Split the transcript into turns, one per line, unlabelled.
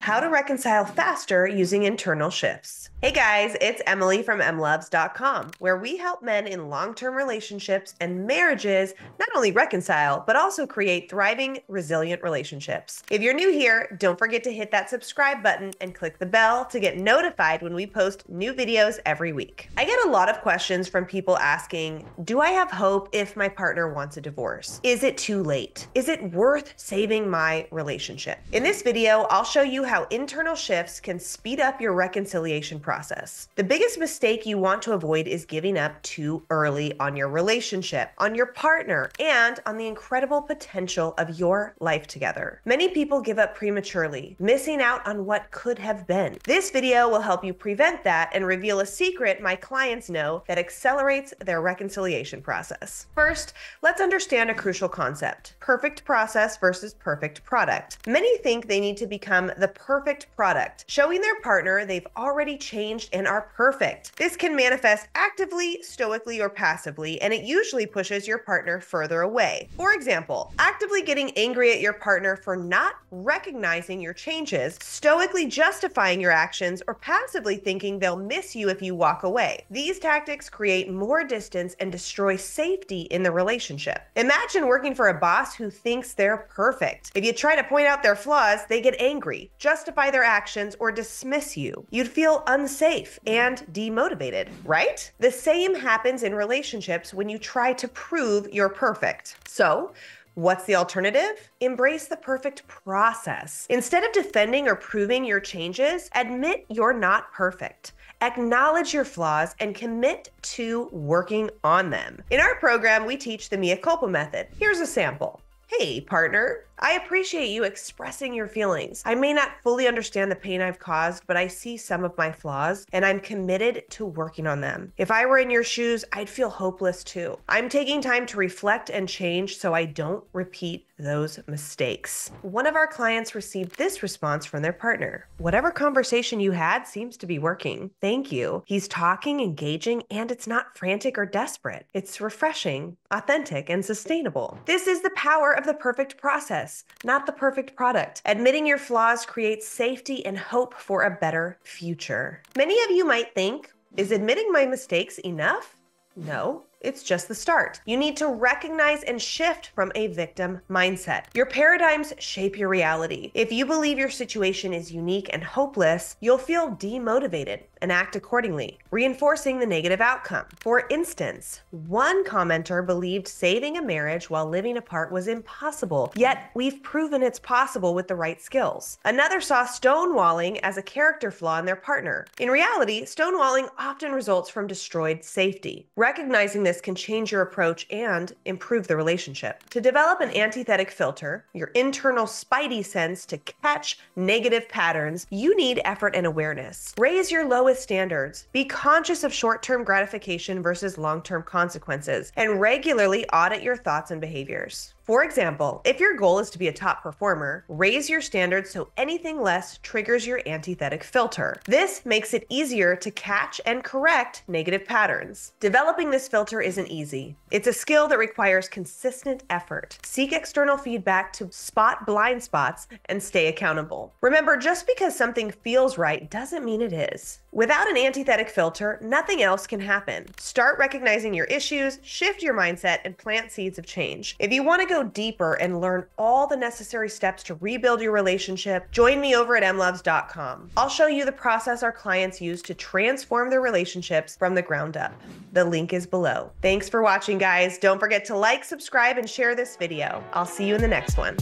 How to reconcile faster using internal shifts. Hey guys, it's Emily from emlovz.com, where we help men in long-term relationships and marriages not only reconcile, but also create thriving, resilient relationships. If you're new here, don't forget to hit that subscribe button and click the bell to get notified when we post new videos every week. I get a lot of questions from people asking, do I have hope if my partner wants a divorce? Is it too late? Is it worth saving my relationship? In this video, I'll show you how internal shifts can speed up your reconciliation process. The biggest mistake you want to avoid is giving up too early on your relationship, on your partner, and on the incredible potential of your life together. Many people give up prematurely, missing out on what could have been. This video will help you prevent that and reveal a secret my clients know that accelerates their reconciliation process. First, let's understand a crucial concept: perfect process versus perfect product. Many think they need to become the perfect product, showing their partner they've already changed and are perfect. This can manifest actively, stoically, or passively, and it usually pushes your partner further away. For example, actively getting angry at your partner for not recognizing your changes, stoically justifying your actions, or passively thinking they'll miss you if you walk away. These tactics create more distance and destroy safety in the relationship. Imagine working for a boss who thinks they're perfect. If you try to point out their flaws, they get angry, justify their actions, or dismiss you. You'd feel unsafe and demotivated, right? The same happens in relationships when you try to prove you're perfect. So, what's the alternative? Embrace the perfect process. Instead of defending or proving your changes, admit you're not perfect. Acknowledge your flaws and commit to working on them. In our program, we teach the mea culpa method. Here's a sample. Hey, partner, I appreciate you expressing your feelings. I may not fully understand the pain I've caused, but I see some of my flaws and I'm committed to working on them. If I were in your shoes, I'd feel hopeless too. I'm taking time to reflect and change so I don't repeat those mistakes. One of our clients received this response from their partner: whatever conversation you had seems to be working. Thank you. He's talking, engaging, and it's not frantic or desperate. It's refreshing, authentic, and sustainable. This is the power of the perfect process, not the perfect product. Admitting your flaws creates safety and hope for a better future. Many of you might think, is admitting my mistakes enough? No. It's just the start. You need to recognize and shift from a victim mindset. Your paradigms shape your reality. If you believe your situation is unique and hopeless, you'll feel demotivated and act accordingly, reinforcing the negative outcome. For instance, one commenter believed saving a marriage while living apart was impossible, yet we've proven it's possible with the right skills. Another saw stonewalling as a character flaw in their partner. In reality, stonewalling often results from destroyed safety. Recognizing this can change your approach and improve the relationship. To develop an antithetic filter, your internal spidey sense to catch negative patterns, you need effort and awareness. Raise your lowest standards. Be conscious of short-term gratification versus long-term consequences, and regularly audit your thoughts and behaviors. For example, if your goal is to be a top performer, raise your standards so anything less triggers your antithetic filter. This makes it easier to catch and correct negative patterns. Developing this filter isn't easy. It's a skill that requires consistent effort. Seek external feedback to spot blind spots and stay accountable. Remember, just because something feels right doesn't mean it is. Without an antithetic filter, nothing else can happen. Start recognizing your issues, shift your mindset, and plant seeds of change. If you want to go deeper and learn all the necessary steps to rebuild your relationship, join me over at emlovz.com. I'll show you the process our clients use to transform their relationships from the ground up. The link is below. Thanks for watching, guys. Don't forget to like, subscribe, and share this video. I'll see you in the next one.